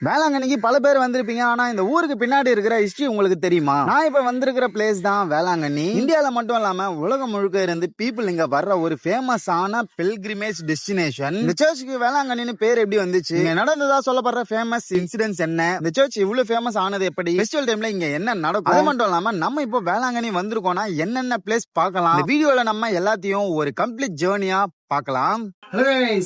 வேளாங்கண்ணிக்கு பல பேர் வந்திருப்பீங்க. ஆனா இந்த ஊருக்கு பின்னாடி இருக்கிற ஹிஸ்டரி உங்களுக்கு தெரியுமா? நான் இப்ப வந்திருக்கிற பிளேஸ் தான் வேளாங்கண்ணி. இந்தியால மட்டும் இல்லாம உலகம் முழுக்க இருந்து பீப்புள் இங்க வர்ற ஒரு ஃபேமஸான பில்கிரிமேஜ் டெஸ்டினேஷன். இந்த சர்ச்சுக்கு வேளாங்கண்ணின்னு பேர் எப்படி வந்துச்சு? இங்க நடந்ததா சொல்லப்படுற ஃபேமஸ் இன்சிடென்ட்ஸ் என்ன? இந்த சர்ச் இவ்வளவு ஃபேமஸ் ஆனது எப்படி? ஃபெஸ்டிவல் டைம்ல இங்க என்ன நடக்கும்? அது மட்டும் இல்லாம நம்ம இப்போ வேளாங்கண்ணி வந்திருக்கோம்னா என்னென்ன பிளேஸ் பார்க்கலாம்? இந்த வீடியோல நம்ம எல்லாத்தையும் ஒரு கம்ப்ளீட் ஜேர்னியா பார்க்கலாம்.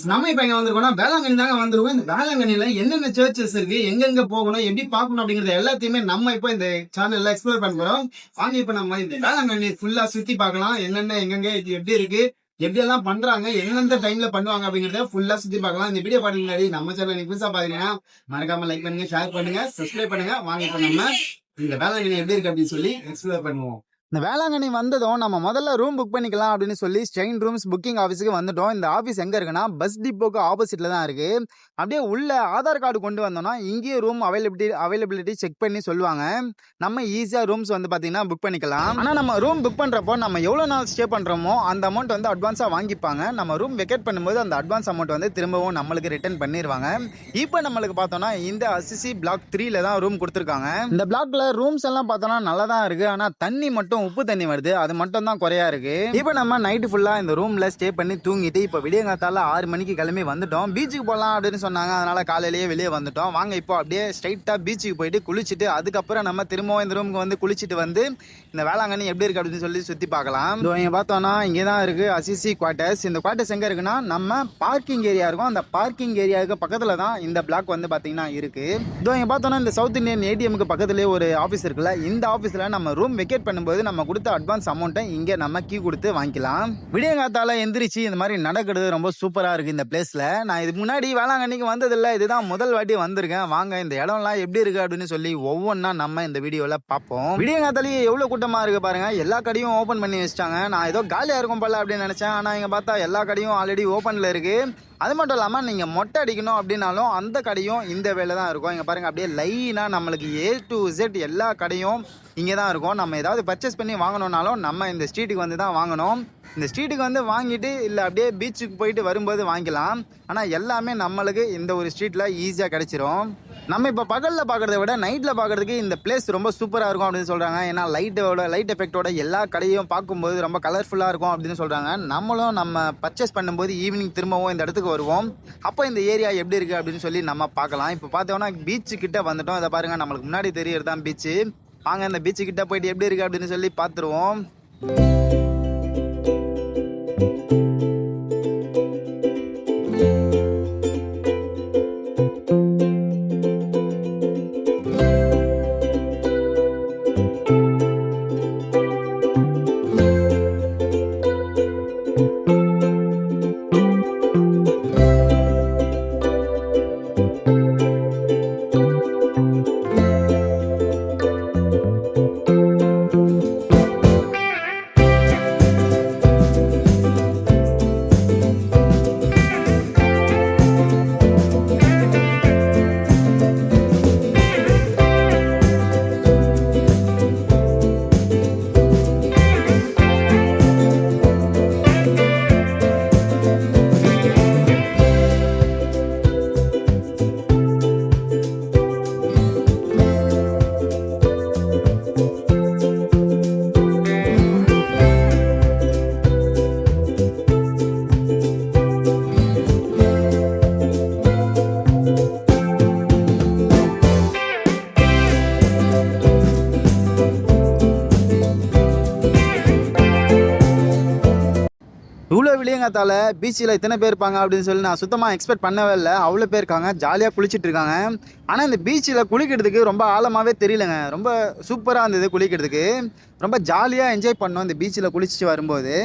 நம்ம இப்ப எங்க வந்திருக்கோம்னா வேளாங்கண்ணி தாங்க வந்திருக்கோம். இந்த வேளாங்கண்ணில என்னென்ன சர்ச்சஸ் இருக்கு, எங்கெங்க போகணும், எப்படி பார்க்கணும் அப்படிங்கறது எல்லாத்தையுமே நம்ம இப்போ இந்த சேனல்ல எக்ஸ்ப்ளோர் பண்ண போறோம். வாங்க இப்ப நம்ம இந்த வேளாங்கண்ணி ஃபுல்லா சுத்தி பார்க்கலாம். என்னென்ன எங்கெங்க இது எப்படி இருக்கு, எப்படி எல்லாம் பண்றாங்க, எந்தெந்த டைம்ல பண்ணுவாங்க அப்படிங்கறத ஃபுல்லா சுத்தி பார்க்கலாம். இந்த வீடியோ பாருங்க முன்னாடி நம்ம சேனல் புதுசா பாத்தீங்கன்னா மறக்காம லைக் பண்ணுங்க, ஷேர் பண்ணுங்க, சப்ஸ்கிரைப் பண்ணுங்க. வாங்க இப்ப நம்ம இந்த வேளாங்கண்ணி எப்படி இருக்கு அப்படின்னு சொல்லி எக்ஸ்ப்ளோர் பண்ணுவோம். இந்த வேளாங்கண்ணி வந்ததும் நம்ம முதல்ல ரூம் புக் பண்ணிக்கலாம் அப்படின்னு சொல்லி ஸ்டெயின் ரூம்ஸ் புக்கிங் ஆஃபீஸுக்கு வந்துட்டோம். இந்த ஆஃபீஸ் எங்க இருக்குன்னா பஸ் டிப்போக்கு ஆப்போசிட்ல தான் இருக்கு. அப்படியே உள்ள ஆதார் கார்டு கொண்டு வந்தோம்னா இங்கேயே ரூம் அவைலபிலிட்டி செக் பண்ணி சொல்லுவாங்க. நம்ம ஈஸியா ரூம்ஸ் வந்து பாத்தீங்கன்னா புக் பண்ணிக்கலாம். ஆனா நம்ம ரூம் புக் பண்றப்போ நம்ம எவ்வளவு நாள் ஸ்டே பண்றோமோ அந்த அமௌண்ட் வந்து அட்வான்ஸா வாங்கிப்பாங்க. நம்ம ரூம் வெக்கேட் பண்ணும்போது அந்த அட்வான்ஸ் அமௌண்ட் வந்து திரும்பவும் நம்மளுக்கு ரிட்டர்ன் பண்ணிடுவாங்க. இப்போ நம்மளுக்கு பார்த்தோம்னா இந்த அசிசி பிளாக் 3ல தான் ரூம் கொடுத்துருக்காங்க. இந்த பிளாக்ல ரூம்ஸ் எல்லாம் பார்த்தோம்னா நல்லா தான் இருக்கு. ஆனா தண்ணி மட்டும் உப்பு தண்ணி வருது, அது மட்டும் தான் குறையா இருக்கு. இப்போ நம்ம நைட்டு ஃபுல்லா இந்த ரூம்ல ஸ்டே பண்ணி தூங்கிட்டு இப்போ விடியங்காத்தால 6 மணிக்கு கிளம்பி வந்துட்டோம். பீச்சுக்கு போகலாம் அப்படின்னு சொன்னாங்க, அதனால காலையிலேயே வெளியே வந்துட்டோம். வாங்க இப்போ அப்படியே ஸ்ட்ரைட்டா பீச்சுக்கு போயிட்டு குளிச்சுட்டு அதுக்கப்புறம் நம்ம திரும்பவும் இந்த ரூமுக்கு வந்து குளிச்சுட்டு வந்து இந்த வேளாங்கண்ணி எப்படி இருக்கு அப்படின்னு சொல்லி சுத்தி பார்க்கலாம். இங்க பார்த்தோம்னா இங்கே தான் இருக்கு அசிசி குவார்டர்ஸ். இந்த குவார்டர்ஸ் எங்க இருக்குன்னா நம்ம பார்க்கிங் ஏரியா இருக்கும். அந்த பார்க்கிங் ஏரியாவுக்கு பக்கத்துல தான் இந்த பிளாக் வந்து பாத்தீங்கன்னா இருக்கு. இங்க பார்த்தோம்னா இந்த சவுத் இந்தியன் ஏடிஎம்க்கு பக்கத்துலேயே ஒரு ஆஃபீஸ் இருக்குல்ல, இந்த ஆஃபீஸ்ல நம்ம ரூம் வெக்கேட் பண்ணும்போது நம்ம கொடுத்த அட்வான்ஸ் அமௌண்ட்டை இங்கே நம்ம கீ கொடுத்து வாங்கிக்கலாம். விடியங்காத்தால எந்திரிச்சு இந்த மாதிரி நடக்கிறது ரொம்ப சூப்பரா இருக்கு இந்த பிளேஸ்ல. நான் இதுக்கு முன்னாடி வேளாங்கண்ணிக்கு வந்ததில்லை, இதுதான் முதல் வாட்டி வந்திருக்கேன். வாங்க இந்த இடம்லாம் எப்படி இருக்கு அப்படின்னு சொல்லி ஒவ்வொன்றா நம்ம இந்த வீடியோல பார்ப்போம். விடியங்காத்தாலேயே எவ்வளவு கூட்டமா இருக்கு பாருங்க. எல்லா கடையும் ஓபன் பண்ணி வச்சிட்டாங்க. நான் ஏதோ காலியா இருக்கும் போல அப்படின்னு நினைச்சேன். ஆனா இங்க பார்த்தா எல்லா கடையும் ஆல்ரெடி ஓபன்ல இருக்கு. அது மட்டும் இல்லாமல் நீங்கள் மொட்டை அடிக்கணும் அப்படின்னாலும் அந்த கடையும் இந்த வேலை தான் இருக்கும். இங்கே பாருங்கள் அப்படியே லைனாக நம்மளுக்கு A to Z எல்லா கடையும் இங்கே தான் இருக்கும். நம்ம ஏதாவது பர்ச்சேஸ் பண்ணி வாங்கணுன்னாலும் நம்ம இந்த ஸ்ட்ரீட்டுக்கு வந்து தான் வாங்கணும். இந்த ஸ்ட்ரீட்டுக்கு வந்து வாங்கிட்டு இல்லை அப்படியே பீச்சுக்கு போயிட்டு வரும்போது வாங்கிக்கலாம். ஆனால் எல்லாமே நம்மளுக்கு இந்த ஒரு ஸ்ட்ரீட்டில் ஈஸியாக கிடைச்சிரும். நம்ம இப்போ பகலில் பார்க்குறத விட நைட்டில் பார்க்குறதுக்கு இந்த பிளேஸ் ரொம்ப சூப்பராக இருக்கும் அப்படின்னு சொல்கிறாங்க. ஏன்னா லைட் எஃபெக்டோட எல்லா கடையும் பார்க்கும்போது ரொம்ப கலர்ஃபுல்லாக இருக்கும் அப்படின்னு சொல்கிறாங்க. நம்மளும் நம்ம பர்ச்சேஸ் பண்ணும்போது ஈவினிங் திரும்பவும் இந்த இடத்துக்கு வருவோம். அப்போ இந்த ஏரியா எப்படி இருக்குது அப்படின்னு சொல்லி நம்ம பார்க்கலாம். இப்போ பார்த்தோம்னா பீச்சு கிட்ட வந்துட்டோம். இதை பாருங்கள், நம்மளுக்கு முன்னாடி தெரியறது தான் பீச்சு. வாங்க இந்த பீச்சு கிட்ட போயிட்டு எப்படி இருக்குது அப்படின்னு சொல்லி பார்த்துருவோம். இவ்வளோ விளையங்காத்தால பீச்சில் இத்தனை பேர் இருப்பாங்க அப்படின்னு சொல்லி நான் சுத்தமாக எக்ஸ்பெக்ட் பண்ணவே இல்லை. அவ்வளோ பேர் இருக்காங்க, ஜாலியாக குளிச்சுட்டு இருக்காங்க. ஆனால் இந்த பீச்சில் குளிக்கிறதுக்கு ரொம்ப ஆழமாகவே தெரியலங்க. ரொம்ப சூப்பராக இருந்தது குளிக்கிறதுக்கு. ரொம்ப ஜாலியாக என்ஜாய் பண்ணோம் இந்த பீச்சில் குளிச்சுட்டு வரும்போது.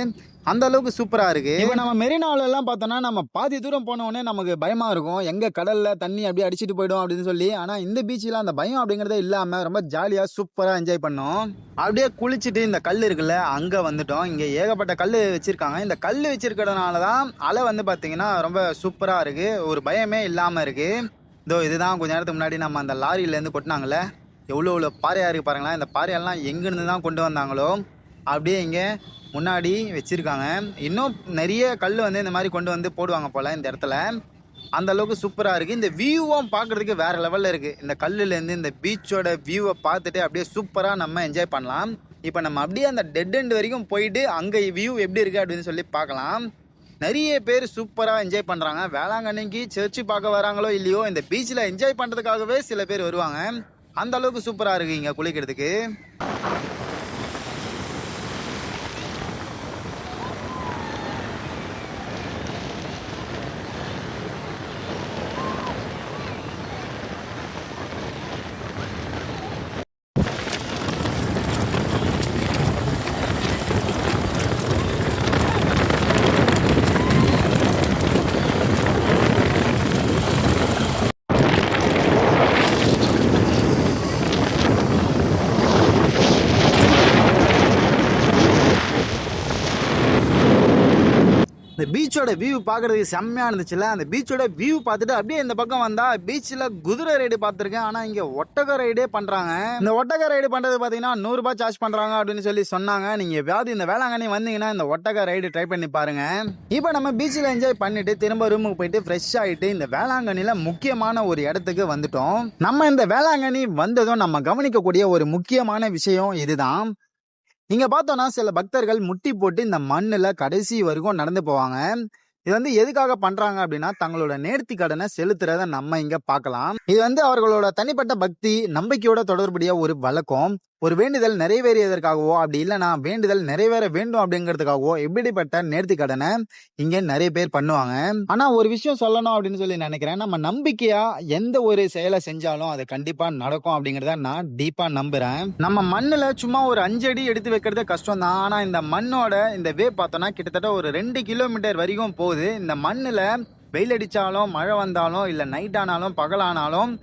அந்த அளவுக்கு சூப்பராக இருக்குது. இப்போ நம்ம மெரினாவிலலாம் பார்த்தோன்னா நம்ம பாதி தூரம் போனோடனே நமக்கு பயமாக இருக்கும், எங்கே கடலில் தண்ணி அப்படியே அடிச்சுட்டு போய்டும் அப்படின்னு சொல்லி. ஆனால் இந்த பீச்சில் அந்த பயம் அப்படிங்கிறதே இல்லாமல் ரொம்ப ஜாலியாக சூப்பராக என்ஜாய் பண்ணோம். அப்படியே குளிச்சுட்டு இந்த கல் இருக்குல்ல அங்கே வந்துட்டோம். இங்கே ஏகப்பட்ட கல் வச்சுருக்காங்க. இந்த கல் வச்சுருக்கிறதுனால தான் அலை வந்து பார்த்திங்கன்னா ரொம்ப சூப்பராக இருக்குது, ஒரு பயமே இல்லாமல் இருக்குது. இதுதான் கொஞ்ச நேரத்துக்கு முன்னாடி நம்ம அந்த லாரியிலேருந்து கொட்டினாங்களே, எவ்வளோ பாறையாக இருக்குது பாருங்களேன். இந்த பாறையெல்லாம் எங்கேருந்து தான் கொண்டு வந்தாங்களோ அப்படியே இங்கே முன்னாடி வச்சுருக்காங்க. இன்னும் நிறைய கல் வந்து இந்த மாதிரி கொண்டு வந்து போடுவாங்க போல் இந்த இடத்துல. அந்த அளவுக்கு சூப்பராக இருக்குது. இந்த வியூவும் பார்க்குறதுக்கு வேறு லெவலில் இருக்குது. இந்த கல்லுலேருந்து இந்த பீச்சோட வியூவை பார்த்துட்டு அப்படியே சூப்பராக நம்ம என்ஜாய் பண்ணலாம். இப்போ நம்ம அப்படியே அந்த டெட் எண்ட் வரைக்கும் போயிட்டு அங்கே வியூ எப்படி இருக்குது அப்படின்னு சொல்லி பார்க்கலாம். நிறைய பேர் சூப்பராக என்ஜாய் பண்ணுறாங்க. வேளாங்கண்ணிக்கு சர்ச்சு பார்க்க வராங்களோ இல்லையோ, இந்த பீச்சில் என்ஜாய் பண்ணுறதுக்காகவே சில பேர் வருவாங்க. அந்த அளவுக்கு சூப்பராக இருக்குது இங்கே குளிக்கிறதுக்கு. இந்த பீச்சோட வியூ பார்க்குறதுக்கு செம்மையாக இருந்துச்சுல்ல. அந்த பீச்சோட வியூ பார்த்துட்டு அப்படியே இந்த பக்கம் வந்தால் பீச்சில் குதிரை ரைடு பார்த்துருக்கேன். ஆனால் இங்கே ஒட்டக ரைடே பண்ணுறாங்க. இந்த ஒட்டக ரைடு பண்ணுறது பார்த்தீங்கன்னா 100 ரூபாய் சார்ஜ் பண்ணுறாங்க அப்படின்னு சொல்லி சொன்னாங்க. நீங்கள் எப்பயாவது இந்த வேளாங்கண்ணி வந்தீங்கன்னா இந்த ஒட்டக ரைடு ட்ரை பண்ணி பாருங்கள். இப்போ நம்ம பீச்சில் என்ஜாய் பண்ணிட்டு திரும்ப ரூமுக்கு போயிட்டு ஃப்ரெஷ் ஆகிட்டு இந்த வேளாங்கண்ணியில் முக்கியமான ஒரு இடத்துக்கு வந்துட்டோம். நம்ம இந்த வேளாங்கண்ணி வந்ததும் நம்ம கவனிக்கக்கூடிய ஒரு முக்கியமான விஷயம் இதுதான். இங்க பார்த்தோம்னா சில பக்தர்கள் முட்டி போட்டு இந்த மண்ணுல கடைசி வரைக்கும் நடந்து போவாங்க. இது எதுக்காக பண்றாங்க அப்படின்னா தங்களோட நேர்த்தி கடனை செலுத்துறத நம்ம இங்க பார்க்கலாம். இது அவர்களோட தனிப்பட்ட பக்தி நம்பிக்கையோட தொடர்புடைய ஒரு வழக்கம். ஒரு வேண்டுதல் நிறைவேறியதற்காகவோ அப்படி இல்லைன்னா வேண்டுதல் நிறைவேற வேண்டும் அப்படிங்கிறதுக்காகவோ இப்படிப்பட்ட நேர்த்தி கடனை இங்க நிறைய பேர் பண்ணுவாங்க. ஆனா ஒரு விஷயம் சொல்லணும் அப்படின்னு சொல்லி நினைக்கிறேன். நம்ம நம்பிக்கையா எந்த ஒரு செயலை செஞ்சாலும் அது கண்டிப்பா நடக்கும் அப்படிங்கறத நான் டீப்பா நம்புறேன். நம்ம மண்ணுல சும்மா ஒரு 5 அடி எடுத்து வைக்கிறது கஷ்டம் தான். ஆனா இந்த மண்ணோட இந்த வே பார்த்தோம்னா கிட்டத்தட்ட ஒரு 2 கிலோமீட்டர் வரைக்கும் போகுது. இந்த மண்ணுல வெயில் அடிச்சாலும் மழை வந்தாலும் இல்ல நைட் ஆனாலும் பகலானாலும்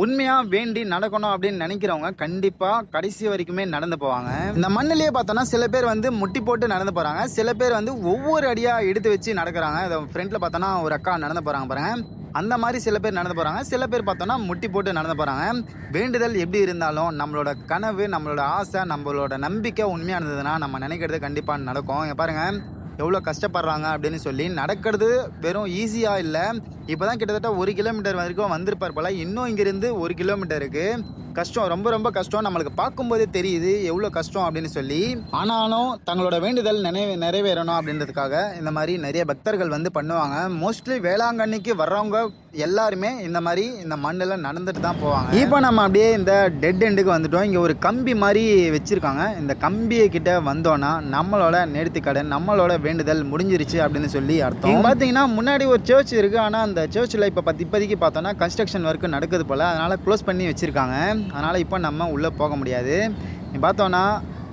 உண்மையா வேண்டி நடக்கணும் அப்படின்னு நினைக்கிறவங்க கண்டிப்பா கடைசி வரைக்குமே நடந்து போவாங்க. இந்த மண்ணிலேயே பார்த்தோம்னா சில பேர் முட்டி போட்டு நடந்து போறாங்க. சில பேர் ஒவ்வொரு அடியா எடுத்து வச்சு நடக்கிறாங்க. ஃப்ரண்ட்ல பார்த்தோம்னா ஒரு அக்கா நடந்து போறாங்க பாருங்க. அந்த மாதிரி சில பேர் நடந்து போறாங்க. சில பேர் பார்த்தோம்னா முட்டி போட்டு நடந்து போறாங்க. வேண்டுதல் எப்படி இருந்தாலும் நம்மளோட கனவு, நம்மளோட ஆசை, நம்மளோட நம்பிக்கை உண்மையா இருந்ததுன்னா நம்ம நினைக்கிறது கண்டிப்பா நடக்கும். பாருங்க எவ்வளோ கஷ்டப்படுறாங்க அப்படின்னு சொல்லி. நடக்கிறது வெறும் ஈஸியாக இல்லை. இப்போ தான் கிட்டத்தட்ட 1 கிலோமீட்டர் வரைக்கும் வந்திருப்பார் போல. இன்னும் இங்கிருந்து 1 கிலோமீட்டருக்கு கஷ்டம், ரொம்ப ரொம்ப கஷ்டம். நம்மளுக்கு பார்க்கும்போதே தெரியுது எவ்வளோ கஷ்டம் அப்படின்னு சொல்லி. ஆனாலும் தங்களோட வேண்டுதல் நிறைவேறணும் அப்படின்றதுக்காக இந்த மாதிரி நிறைய பக்தர்கள் பண்ணுவாங்க. மோஸ்ட்லி வேளாங்கண்ணிக்கு வர்றவங்க எல்லாருமே இந்த மாதிரி இந்த மண்ணில் நடந்துட்டு தான் போவாங்க. இப்போ நம்ம அப்படியே இந்த டெட் எண்டுக்கு வந்துட்டோம். இங்கே ஒரு கம்பி மாதிரி வச்சிருக்காங்க. இந்த கம்பியை கிட்ட வந்தோன்னா நம்மளோட நேர்த்தி கடன், நம்மளோட வேண்டுதல் முடிஞ்சிருச்சு அப்படின்னு சொல்லி அர்த்தம். பார்த்தீங்கன்னா முன்னாடி ஒரு சர்ச் இருக்குது. ஆனால் அந்த சர்ச்சில் இப்போ இப்போதைக்கு பார்த்தோன்னா கன்ஸ்ட்ரக்ஷன் ஒர்க் நடக்குது போல். அதனால் க்ளோஸ் பண்ணி வச்சுருக்காங்க. அதனால் இப்போ நம்ம உள்ளே போக முடியாது. பார்த்தோன்னா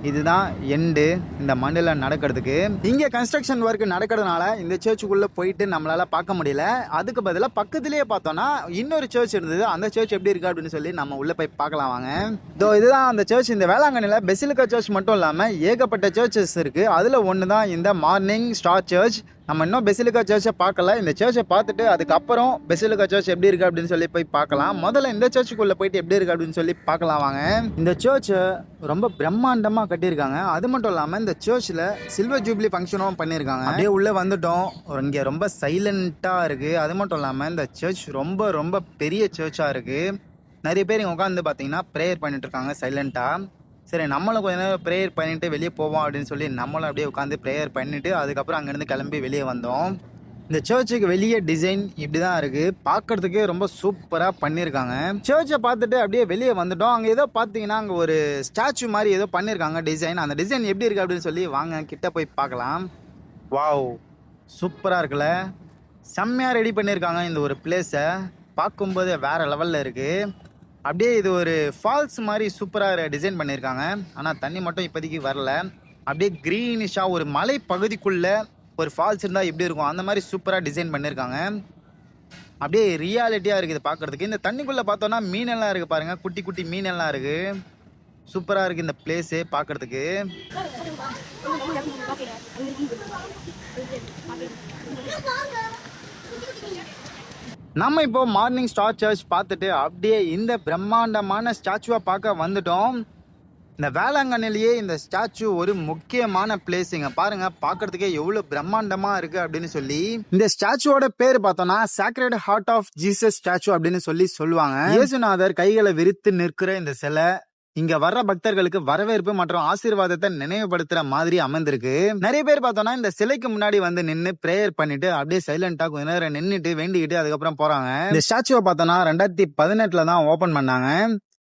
இதுதான் எண்டு இந்த மண்ணில் நடக்கிறதுக்கு. இங்கே கன்ஸ்ட்ரக்ஷன் ஒர்க் நடக்கிறதுனால இந்த சர்ச்சுக்குள்ளே போயிட்டு நம்மளால் பார்க்க முடியல. அதுக்கு பதிலாக பக்கத்துலேயே பார்த்தோன்னா இன்னொரு சர்ச் இருந்தது. அந்த சர்ச் எப்படி இருக்குது அப்படின்னு சொல்லி நம்ம உள்ளே போய் பார்க்கலாம் வாங்க. இதுதான் அந்த சர்ச். இந்த வேளாங்கண்ணியில் பெசிலிக்கா சர்ச் மட்டும் இல்லாமல் ஏகப்பட்ட சர்ச்சஸ் இருக்குது. அதில் ஒன்று தான் இந்த மார்னிங் ஸ்டார் சர்ச். நம்ம இன்னும் பெசிலிக்கா சர்ச்சை பார்க்கல. இந்த சர்ச்சை பார்த்துட்டு அதுக்கப்புறம் பெசிலிக்கா சர்ச் எப்படி இருக்குது அப்படின்னு சொல்லி போய் பார்க்கலாம். முதல்ல இந்த சர்ச்சுக்குள்ளே போயிட்டு எப்படி இருக்குது அப்படின்னு சொல்லி பார்க்கலாம் வாங்க. இந்த சர்ச்சை ரொம்ப பிரம்மாண்டமாக கட்டியிருக்காங்க. அது மட்டும் இல்லாமல் இந்த சர்ச்சில் சில்வர் ஜூப்ளி ஃபங்க்ஷனும் பண்ணியிருக்காங்க. அப்படியே உள்ளே வந்துட்டோம். இங்கே ரொம்ப சைலண்ட்டாக இருக்குது. அது மட்டும் இல்லாமல் இந்த சர்ச் ரொம்ப ரொம்ப பெரிய சர்ச்சாக இருக்குது. நிறைய பேர் இங்கே உட்காந்து பார்த்தீங்கன்னா ப்ரேயர் பண்ணிட்டு இருக்காங்க சைலண்ட்டாக. சரி நம்மளும் கொஞ்ச நேரம் ப்ரேயர் பண்ணிட்டு வெளியே போவோம் அப்படின்னு சொல்லி நம்மளும் அப்படியே உட்காந்து ப்ரேயர் பண்ணிட்டு அதுக்கப்புறம் அங்கேருந்து கிளம்பி வெளியே வந்தோம். இந்த சர்ச்சுக்கு வெளியே டிசைன் இப்படி தான் இருக்குது. பார்க்கறதுக்கு ரொம்ப சூப்பராக பண்ணியிருக்காங்க. சர்ச்சை பார்த்துட்டு அப்படியே வெளியே வந்துட்டோம். அங்கே ஏதோ பார்த்தீங்கன்னா அங்கே ஒரு ஸ்டாச்சு மாதிரி ஏதோ பண்ணியிருக்காங்க டிசைன். அந்த டிசைன் எப்படி இருக்குது அப்படின்னு சொல்லி வாங்க கிட்ட போய் பார்க்கலாம். வாவ், சூப்பராக இருக்குல்ல. செம்மையாக ரெடி பண்ணியிருக்காங்க இந்த ஒரு பிளேஸை. பார்க்கும்போது வேறு லெவலில் இருக்குது. அப்படியே இது ஒரு ஃபால்ஸ் மாதிரி சூப்பராக டிசைன் பண்ணியிருக்காங்க. ஆனால் தண்ணி மட்டும் இப்போதைக்கு வரல. அப்படியே க்ரீனிஷாக ஒரு மலை பகுதிக்குள்ளே ஒரு ஃபால்ஸ் இருந்தால் எப்படி இருக்கும் அந்த மாதிரி சூப்பராக டிசைன் பண்ணியிருக்காங்க. அப்படியே ரியாலிட்டியாக இருக்குது பார்க்குறதுக்கு. இந்த தண்ணிக்குள்ளே பார்த்தோன்னா மீனெல்லாம் இருக்குது பாருங்கள். குட்டி குட்டி மீனெல்லாம் இருக்குது. சூப்பராக இருக்குது இந்த பிளேஸு பார்க்குறதுக்கு. நம்ம இப்போ மார்னிங் ஸ்டார் சர்ச் பார்த்துட்டு அப்படியே இந்த பிரம்மாண்டமான ஸ்டாச்சுவை பார்க்க வந்துட்டோம். இந்த வேளாங்கண்ணிலேயே இந்த ஸ்டாச்சு ஒரு முக்கியமான பிளேஸுங்க. பாருங்க பாக்குறதுக்கே எவ்வளவு பிரம்மாண்டமா இருக்கு அப்படின்னு சொல்லி. இந்த ஸ்டாச்சுவோட பேர் பார்த்தோம்னா sacred heart of Jesus statue அப்படின்னு சொல்லுவாங்க. இயேசுநாதர் கைகளை விரித்து நிற்கிற இந்த சிலை இங்க வர்ற பக்தர்களுக்கு வரவேற்பு மற்றும் ஆசீர்வாதத்தை நினைவுபடுத்துற மாதிரி அமைந்திருக்கு. நிறைய பேர் பார்த்தோம்னா இந்த சிலைக்கு முன்னாடி வந்து நின்று பிரேயர் பண்ணிட்டு அப்படியே சைலண்டா கொஞ்ச நேரம் நின்னுட்டு வேண்டிக்கிட்டு அதுக்கப்புறம் போறாங்க. இந்த ஸ்டாச்சுவை பார்த்தோம்னா 2018 தான் ஓபன் பண்ணாங்க.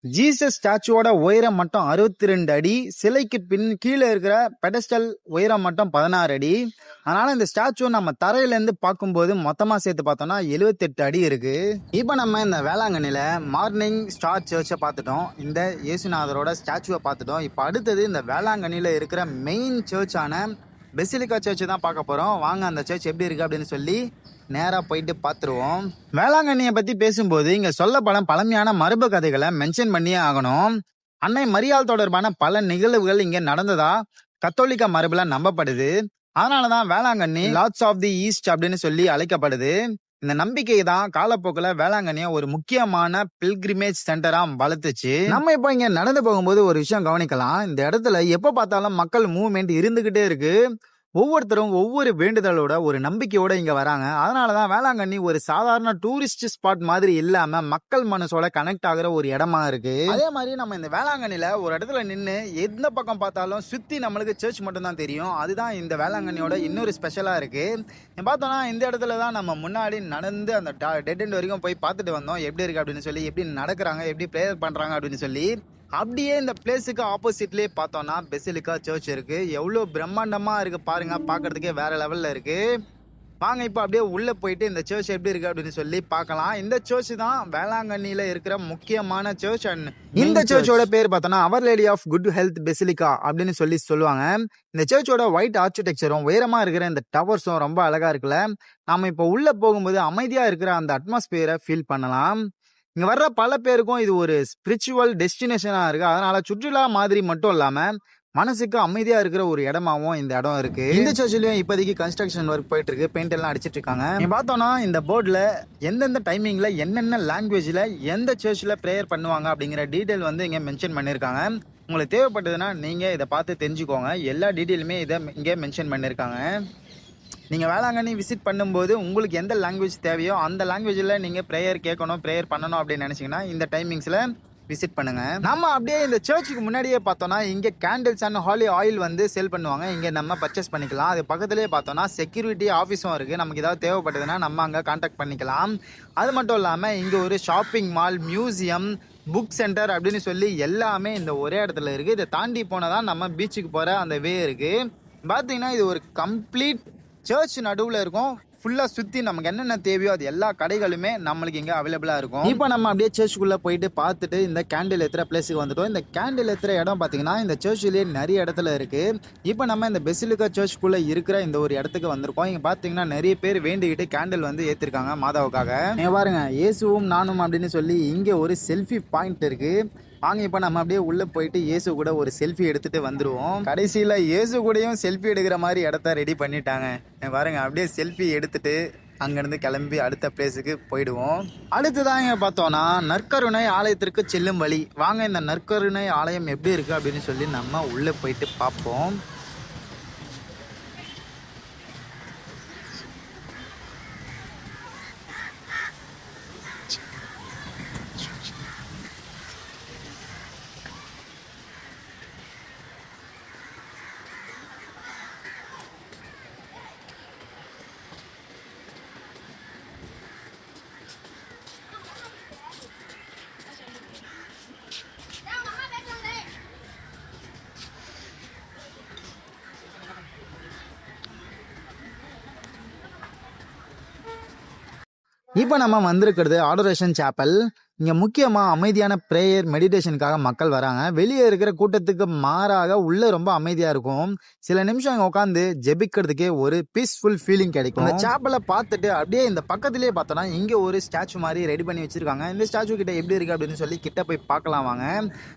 ஜீசஸ் ஸ்டாச்சுவோட உயரம் மட்டும் 62 அடி, சிலைக்கு கீழே இருக்கிற பெடஸ்டல் உயரம் மட்டும் 16 அடி. அதனால இந்த ஸ்டாச்சு நம்ம தரையில இருந்து பார்க்கும்போது மொத்தமா சேர்த்து பார்த்தோம்னா 78 அடி இருக்கு. இப்ப நம்ம இந்த வேளாங்கண்ணில மார்னிங் ஸ்டார் சர்ச்சை பார்த்துட்டோம், இந்த இயேசுநாதரோட ஸ்டாச்சுவை பார்த்துட்டோம். இப்ப அடுத்தது இந்த வேளாங்கண்ணில இருக்கிற மெயின் சர்ச்சான பெசிலிக்கா சர்ச் தான் பார்க்க போறோம். வாங்க அந்த சர்ச் எப்படி இருக்கு அப்படின்னு சொல்லி நேரா போயிட்டு பார்த்துருவோம். வேளாங்கண்ணியை பத்தி பேசும்போது இங்க சொல்லப்படும் பழமையான மரபு கதைகளை மென்ஷன் பண்ணியே ஆகணும். அன்னை மரியாள் தொடர்பான பல நிகழ்வுகள் இங்க நடந்ததா கத்தோலிக்க மரபுல நம்பப்படுது. அதனாலதான் Velankanni Lourdes of the East அப்படின்னு சொல்லி அழைக்கப்படுது. இந்த நம்பிக்கை தான் காலப்போக்கில் வேளாங்கண்ணிய ஒரு முக்கியமான பில்கிரிமேஜ் சென்டரா வளர்த்துச்சு. நம்ம இப்போ இங்க நடந்து போகும்போது ஒரு விஷயம் கவனிக்கலாம். இந்த இடத்துல எப்ப பார்த்தாலும் மக்கள் மூவ்மெண்ட் இருந்துகிட்டே இருக்கு. ஒவ்வொருத்தரும் ஒவ்வொரு வேண்டுதலோட ஒரு நம்பிக்கையோட இங்க வராங்க. அதனாலதான் வேளாங்கண்ணி ஒரு சாதாரண டூரிஸ்ட் ஸ்பாட் மாதிரி இல்லாம மக்கள் மனசோட கனெக்ட் ஆகுற ஒரு இடமா இருக்கு. அதே மாதிரி நம்ம இந்த வேளாங்கண்ணில ஒரு இடத்துல நின்று எந்த பக்கம் பார்த்தாலும் சுத்தி நம்மளுக்கு சர்ச் மட்டும் தான் தெரியும். அதுதான் இந்த வேளாங்கண்ணியோட இன்னொரு ஸ்பெஷலா இருக்கு. பார்த்தோம்னா இந்த இடத்துல தான் நம்ம முன்னாடி நடந்து அந்த டெட் எண்ட் வரைக்கும் போய் பார்த்துட்டு வந்தோம், எப்படி இருக்கு அப்படின்னு சொல்லி, எப்படி நடக்கிறாங்க, எப்படி ப்ரேயர் பண்றாங்க அப்படின்னு சொல்லி. அப்படியே இந்த பிளேஸுக்கு ஆப்போசிட்லயே பார்த்தோம்னா பெசிலிக்கா சர்ச் இருக்கு. எவ்வளவு பிரம்மாண்டமா இருக்கு பாருங்க, பாக்குறதுக்கே வேற லெவல்ல இருக்கு. வாங்க இப்ப அப்படியே உள்ள போயிட்டு இந்த சர்ச் எப்படி இருக்கு அப்படின்னு சொல்லி பார்க்கலாம். இந்த சர்ச் தான் வேளாங்கண்ணியில இருக்கிற முக்கியமான சர்ச். அண்ட் இந்த சர்ச்சோட பேர் பார்த்தோம்னா அவர் lady of good health basilica அப்படின்னு சொல்லுவாங்க. இந்த சர்ச்சோட ஒயிட் ஆர்கிடெக்சரும் உயரமா இருக்கிற இந்த டவர்ஸும் ரொம்ப அழகா இருக்குல்ல. நாம இப்ப உள்ள போகும்போது அமைதியா இருக்கிற அந்த அட்மாஸ்பியரை ஃபீல் பண்ணலாம். இங்க வர்ற பல பேருக்கும் இது ஒரு ஸ்பிரிச்சுவல் டெஸ்டினேஷனா இருக்கு. அதனால சுற்றுலா மாதிரி மட்டும் இல்லாம மனசுக்கு அமைதியா இருக்கிற ஒரு இடமாவும் இந்த இடம் இருக்கு. இந்த சர்ச்லயும் இப்போதைக்கு கன்ஸ்ட்ரக்ஷன் ஒர்க் போயிட்டு இருக்கு, பெயிண்ட் எல்லாம் அடிச்சிட்டு இருக்காங்க. பார்த்தோம்னா இந்த போர்டுல எந்தெந்த டைமிங்ல என்னென்ன லாங்குவேஜ்ல எந்த சர்ச்ல ப்ரேயர் பண்ணுவாங்க அப்படிங்கிற டீடைல் வந்து இங்க மென்ஷன் பண்ணிருக்காங்க. உங்களுக்கு தேவைப்பட்டதுன்னா நீங்க இதை பார்த்து தெரிஞ்சுக்கோங்க. எல்லா டீடைலுமே இதை இங்க மென்ஷன் பண்ணிருக்காங்க. நீங்கள் வேளாங்கண்ணி விசிட் பண்ணும்போது உங்களுக்கு எந்த லாங்குவேஜ் தேவையோ அந்த லாங்குவேஜில் நீங்கள் ப்ரேயர் கேட்கணும், ப்ரேயர் பண்ணணும் அப்படின்னு நினச்சிங்கன்னா இந்த டைமிங்ஸில் விசிட் பண்ணுங்க. நம்ம அப்படியே இந்த சர்ச்சுக்கு முன்னாடியே பார்த்தோம்னா இங்கே கேண்டில்ஸ் அண்ட் ஹாலி ஆயில் வந்து சேல் பண்ணுவாங்க. இங்கே நம்ம பர்ச்சேஸ் பண்ணிக்கலாம். அது பக்கத்துலேயே பார்த்தோம்னா செக்யூரிட்டி ஆஃபீஸும் இருக்குது. நமக்கு ஏதாவது தேவைப்பட்டதுன்னா நம்ம அங்கே கான்டாக்ட் பண்ணிக்கலாம். அது மட்டும் இல்லாமல் இங்கே ஒரு shopping mall, museum, book centre அப்படின்னு சொல்லி எல்லாமே இந்த ஒரே இடத்துல இருக்குது. இதை தாண்டி போனதான் நம்ம பீச்சுக்கு போகிற அந்த வே இருக்குது. பார்த்தீங்கன்னா இது ஒரு கம்ப்ளீட் சர்ச் நடுவில் இருக்கும். ஃபுல்லாக சுற்றி நமக்கு என்னென்ன தேவையோ அது எல்லா கடைகளுமே நம்மளுக்கு இங்கே அவைலபிளாக இருக்கும். இப்போ நம்ம அப்படியே சர்ச்சுக்குள்ளே போயிட்டு பார்த்துட்டு இந்த கேண்டில் ஏற்றுற பிளேஸுக்கு வந்துட்டோம். இந்த கேண்டில் ஏற்றுற இடம் பார்த்தீங்கன்னா இந்த சர்ச்சிலேயே நிறைய இடத்துல இருக்குது. இப்போ நம்ம இந்த பெசிலிக்கா சர்ச்சுக்குள்ளே இருக்கிற இந்த ஒரு இடத்துக்கு வந்திருக்கோம். இங்கே பார்த்தீங்கன்னா நிறைய பேர் வேண்டிக்கிட்டு கேண்டில் வந்து ஏற்றிருக்காங்க மாதாவுக்காக. நீங்கள் பாருங்க, இயேசுவும் நானும் அப்படின்னு சொல்லி இங்கே ஒரு செல்ஃபி பாயிண்ட் இருக்குது. வாங்க இப்போ நம்ம அப்படியே உள்ள போயிட்டு இயேசு கூட ஒரு செல்ஃபி எடுத்துட்டு வந்துருவோம். கடைசியில இயேசு கூடயும் செல்ஃபி எடுக்கிற மாதிரி இடத்த ரெடி பண்ணிட்டாங்க. பாருங்க, அப்படியே செல்ஃபி எடுத்துட்டு அங்கிருந்து கிளம்பி அடுத்த பிளேஸுக்கு போயிடுவோம். அடுத்துதாங்க பார்த்தோம்னா நற்கருணை ஆலயத்திற்கு செல்லும் வழி. வாங்க இந்த நற்கருணை ஆலயம் எப்படி இருக்கு அப்படின்னு சொல்லி நம்ம உள்ள போயிட்டு பார்ப்போம். இப்போ நம்ம வந்திருக்கிறது ஆடோரேஷன் சாப்பல். இங்க முக்கியமா அமைதியான பிரேயர், மெடிடேஷனுக்காக மக்கள் வராங்க. வெளியே இருக்கிற கூட்டத்துக்கு மாறாக உள்ள ரொம்ப அமைதியா இருக்கும். சில நிமிஷம் இங்க உட்காந்து ஜெபிக்கிறதுக்கே ஒரு பீஸ்ஃபுல் ஃபீலிங் கிடைக்கும். இந்த சாப்பலை பார்த்துட்டு அப்படியே இந்த பக்கத்திலேயே பார்த்தோம்னா இங்க ஒரு ஸ்டாச்சு மாதிரி ரெடி பண்ணி வச்சிருக்காங்க. இந்த ஸ்டாச்சு கிட்ட எப்படி இருக்கு அப்படின்னு சொல்லி கிட்ட போய் பார்க்கலாம் வாங்க.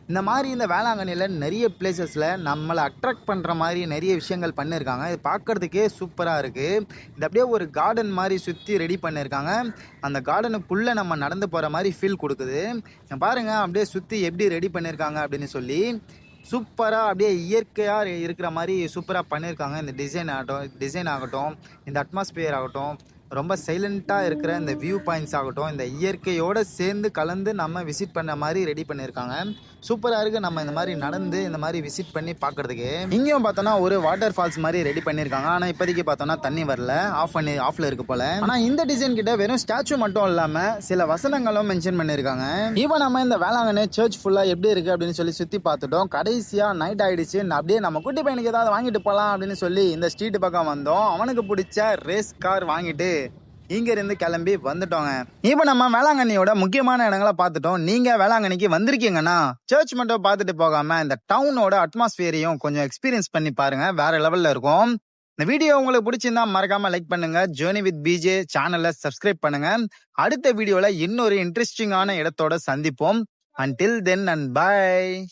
இந்த மாதிரி இந்த வேளாங்கண்ணியில நிறைய பிளேசஸ்ல நம்மளை அட்ராக்ட் பண்ற மாதிரி நிறைய விஷயங்கள் பண்ணிருக்காங்க. இது பார்க்கறதுக்கே சூப்பரா இருக்கு. இது அப்படியே ஒரு கார்டன் மாதிரி சுத்தி ரெடி பண்ணிருக்காங்க. அந்த கார்டனுக்குள்ள நம்ம நடந்து போற மாதிரி ஃபீல் கொடுக்குது. பாருங்க அப்படியே சுத்தி எப்படி ரெடி பண்ணிருக்காங்க அப்படின்னு சொல்லி. சூப்பரா அப்படியே இயற்கையா இருக்கிற மாதிரி சூப்பரா பண்ணியிருக்காங்க. இந்த டிசைன் ஆகட்டும், இந்த அட்மாஸ்பியர் ஆகட்டும், ரொம்ப சைலண்டா இருக்கிற இந்த வியூ பாயிண்ட்ஸ் ஆகட்டும், இந்த இயற்கையோட சேர்ந்து கலந்து நம்ம விசிட் பண்ண மாதிரி ரெடி பண்ணியிருக்காங்க. சூப்பரா இருக்கு. நம்ம இந்த மாதிரி நடந்து இந்த மாதிரி விசிட் பண்ணி பார்க்கிறதுக்கு. இங்கேயும் பார்த்தோம்னா ஒரு வாட்டர் ஃபால்ஸ் மாதிரி ரெடி பண்ணியிருக்காங்க. ஆனா இப்போதைக்கு பார்த்தோம்னா தண்ணி வரல, ஆஃப்ல இருக்கு போல. ஆனா இந்த டிசைன் கிட்ட வெறும் ஸ்டாச்சு மட்டும் இல்லாம சில வசனங்களும் மென்ஷன் பண்ணியிருக்காங்க. இப்போ நம்ம இந்த வேளாங்கண்ணி சர்ச் ஃபுல்லா எப்படி இருக்கு அப்படின்னு சொல்லி சுத்தி பார்த்துட்டோம். கடைசியா நைட் ஆயிடுச்சு. அப்படியே நம்ம குட்டி பையனுக்கு ஏதாவது வாங்கிட்டு போலாம் அப்படின்னு சொல்லி இந்த ஸ்ட்ரீட் பக்கம் வந்தோம். அவனுக்கு பிடிச்ச ரேஸ் கார் வாங்கிட்டு இங்க இருந்து கிளம்பி வந்துட்டோங்க. இப்போ நம்ம வேளாங்கண்ணியோட முக்கியமான இடங்களை பார்த்துட்டோம். நீங்க வேளாங்கண்ணிக்கு வந்திருக்கீங்கன்னா சர்ச் மட்டும் பார்த்துட்டு போகாம இந்த டவுனோட அட்மாஸ்பியரையும் கொஞ்சம் எக்ஸ்பீரியன்ஸ் பண்ணி பாருங்க. வேற லெவல்ல இருக்கும். இந்த வீடியோ உங்களுக்கு பிடிச்சிருந்தா மறக்காம லைக் பண்ணுங்க. ஜேர்னி வித் பிஜே சேனலை சப்ஸ்கிரைப் பண்ணுங்க. அடுத்த வீடியோல இன்னொரு இன்ட்ரெஸ்டிங்கான இடத்தோட சந்திப்போம். Until then and bye.